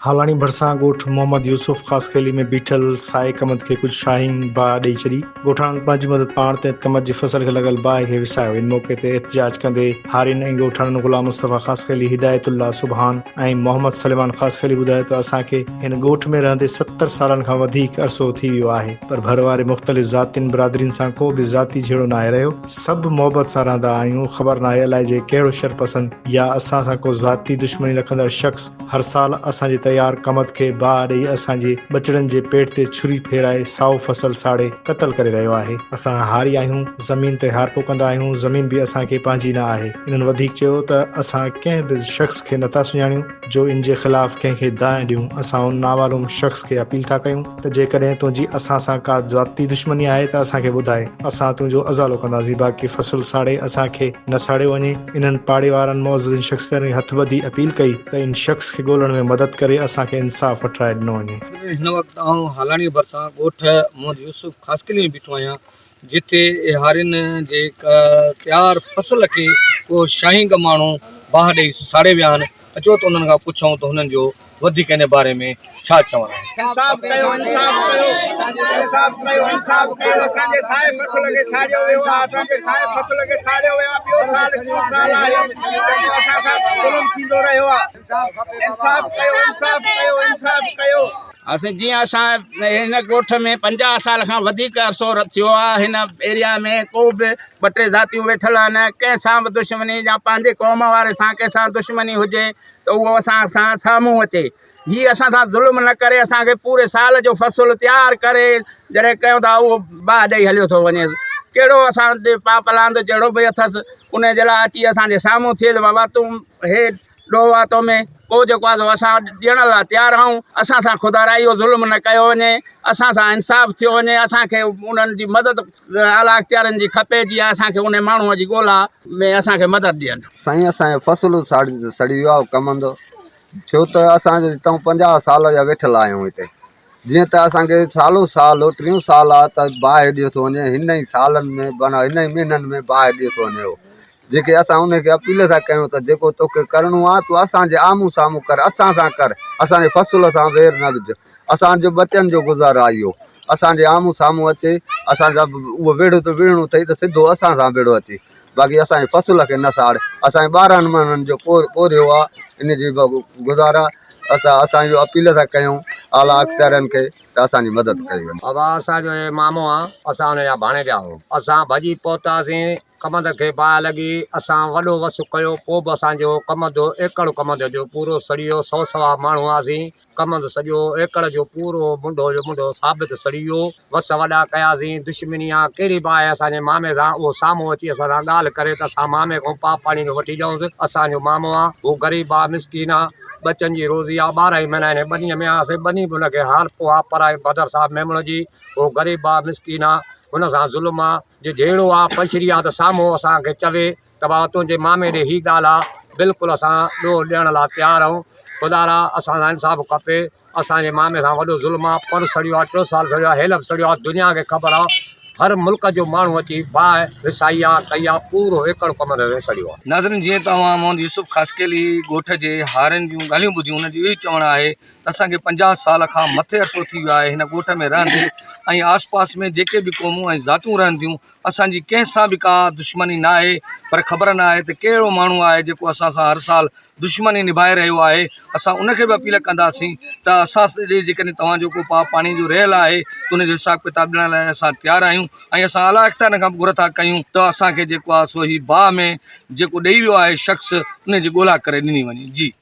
हालानी भरिसां ॻोठ मोहम्मद यूसुफ ख़ासकैली में बीठल साए कमद खे कुझु शाहीन बाहि ॾेई छॾी। ॻोठाणनि पंहिंजी मदद पाण ते कमद जी फसल खे लॻल बाहि खे विसायो। इन मौक़े ते एहतजाज कंदे हारिन ऐं ॻोठाणनि गुलाम मुस्तफ़ा ख़ासकैली, हिदायतुल्लाह सुबहान ऐं मोहम्मद सलेमान ख़ासकैली ॿुधायो त असांखे हिन ॻोठ में रहंदे 70 सालनि खां वधीक अरसो थी वियो आहे, पर भर वारे मुख़्तलिफ़ ज़ातियुनि बिरादरीन सां को बि ज़ाती झेड़ो नाहे रहियो। सभु मोहबत सां रहंदा आहियूं। ख़बर नाहे अलाए जे कहिड़ो शरपसंद या असां सां को ज़ाती दुश्मनी रखंदड़ शख़्स हर साल असांजे तयार कमद खे बाहि ॾेई असांजे बचड़नि जे पेट ते छुरी फेराए साओ फसल साड़े क़तल करे रहियो आहे। असां हारी आहियूं, ज़मीन ते हारपो कंदा आहियूं, ज़मीन बि असांखे पंहिंजी न आहे। इन्हनि वधीक चयो त असां कंहिं बि शख़्स खे नथा सुञाणियूं जो इन जे ख़िलाफ़ कंहिंखे दांह ॾियूं। असां उन नामालूम शख़्स खे अपील था कयूं त जेकॾहिं तुंहिंजी असां सां का ज़ाती दुश्मनी आहे त असांखे ॿुधाए, असां तुंहिंजो अज़ालो कंदासीं। बाक़ी फसल साड़े असांखे न साड़ियो वञे। इन्हनि पाड़े वारनि मौज़ूदनि शख़्सनि हथ ॿधी अपील कई त इन शख़्स खे ॻोल्हण में मदद करे असांखे इंसाफ़ वठाए ॾिनो वञे। हिन वक़्तु आउं हालानी भरिसां ॻोठ मोहम्मद यूसुफ ख़ासकैली में बीठो आहियां, जिथे हारिन जे तयारु फसल खे को शाहींग माण्हू बाहि ॾेई साड़े विया आहिनि। अचो त उन्हनि खां पुछूं त हुननि जो वधीक इन बारे में छा चवणु आहे। इंसाफ़ कयो, इंसाफ़ कयो, इंसाफ़ कयो, इंसाफ़ कयो। असांजे साए फसल खे छाड़ियो वियो आहे, असांजे साए फसल खे छाड़ियो वियो आहे। ॿियो साल आहे असां सां ज़ुल्म थींदो रहियो आहे। इंसाफ़ कयो, इंसाफ़ कयो, इंसाफ़ कयो। जीअं असां हिन ॻोठ में 50 साल खां वधीक अरसो थियो आहे। हिन एरिया में को बि 2-3 ज़ातियूं वेठल आहिनि। कंहिं सां बि दुश्मनी या पंहिंजे क़ौम वारे सां कंहिं सां दुश्मनी हुजे त उहो असां सां साम्हूं अचे। हीअ असां सां ज़ुल्म न करे असांखे पूरे साल जो फसल तयारु करे जॾहिं कयूं था उहो बाहि ॾेई हलियो थो वञे। कहिड़ो असांजे पापलांद जहिड़ो बि अथसि उन जे लाइ अची असांजे साम्हूं थिए त बाबा तूं हे ॾोह आहे तो में पोइ जेको आहे असां ॾियण लाइ तयारु आहियूं। असां सां ख़ुदारा इहो ज़ुल्म न कयो वञे, असां सां इंसाफ़ थियो वञे। असांखे उन्हनि जी मदद आला अख़्तियारनि जी खपे जीअं असांखे उन माण्हूअ जी ॻोल्हा में असांखे मदद ॾियनि। साईं असांजो फसल सड़ी वियो आहे कमंद, छो त असांजे हितां 50 साल जा वेठल आहियूं हिते। जीअं त असांखे सालो साल 3 साल आहे त बाहि ॾियो थो वञे। हिन ई सालनि में माना हिन ई महीननि में बाहि ॾियो थो वञे। जेके असां उनखे अपील था कयूं त जेको तोखे करिणो आहे तूं असांजे आम्हूं साम्हूं कर, असां सां कर, असांजे फसल सां वेर न विझ। असांजो बचनि जो गुज़ारो आहे इहो। असांजे आम्हूं साम्हूं अचे, असांजा उहो वेड़ो त विढ़णो अथई त सिधो असां सां वेड़ो अचे। बाक़ी असांजे फसल खे न साड़। असांजे 12 महीननि जो पोरियो आहे, इन जी गुज़ारा। असां इहो अपील था कयूं आला अख़्तियारनि खे त असांजी मदद कई वञे। बाबा असांजो मामो आहे, असां हुनजा भाणेजा आहियूं। असां भॼी पहुतासीं, कमंद खे बाहि लॻी, असां वॾो वसु कयो। पोइ बि असांजो कमंद एकड़ कमंद जो पूरो सड़ी वियो। 100 माण्हू हुआसीं। कमंद सॼो एकड़ जो पूरो मुंडो जो मुंडो साबित सड़ी वियो। वस वॾा कयासीं। दुश्मनी आहे कहिड़ी बि आहे असांजे मामे सां, उहो साम्हूं अची असां सां ॻाल्हि करे त असां मामे खां पाप पाणी जो वठी ॾियूंसि। असांजो मामो आहे, उहो ग़रीब आहे, मिसकीन आहे, बचनि जी रोज़ी आहे। 12 ई महीना हिन ॿनीअ में आयासीं। ॿनी बि हुनखे हारपो आहे पराए बदर साहिब मेमण जी। उहो ग़रीब आहे, मिसकीन आहे, हुन सां ज़ुल्म आहे। जे जहिड़ो आहे पछड़ी आहे त साम्हूं असांखे चवे त बाबा तुंहिंजे मामे ॾे हीअ ॻाल्हि आहे। बिल्कुलु असां ॾोह ॾियण लाइ तयारु आहियूं। ख़ुदारा असां सां इंसाफ़ खपे। असांजे मामे सां वॾो ज़ुल्म आहे। पर सड़ियो आहे, 3 साल सड़ियो आहे, हेलब सड़ियो आहे। दुनिया खे ख़बर आहे। हर मुल्क जो माण्हू अची बाहि विसाई आहे, कई आहे। पूरो एकड़ कमंद सड़ियो आहे। नाज़रीन, जीअं तव्हां मोहम्मद यूसुफ ख़ासकैली ॻोठ जे हारिन जूं ॻाल्हियूं ॿुधियूं, हुनजो इहो ई चवणु आहे त असांखे 50 साल खां मथे अरसो थी वियो आहे हिन ॻोठ में रहंदे। ऐं आस पास में जेके बि क़ौमूं ऐं ज़ातियूं रहंदियूं, असांजी कंहिं सां बि का दुश्मनी न आहे। पर ख़बर न आहे त कहिड़ो माण्हू आहे जेको असां सां हर साल दुश्मनी निभाए रहियो आहे। असां उनखे बि अपील कंदासीं त असां जेकॾहिं तव्हांजो को पाप पाणी जो रहियल आहे त उनजो हिसाब किताब ॾियण लाइ असां तयारु आहियूं। ऐं असां आला अख़्तियारनि खां घुर था कयूं त असांखे जेको आहे सो ही बाहि में जेको ॾेई वियो आहे शख़्स, उनजी ॻोल्हा करे ॾिनी वञे। जी।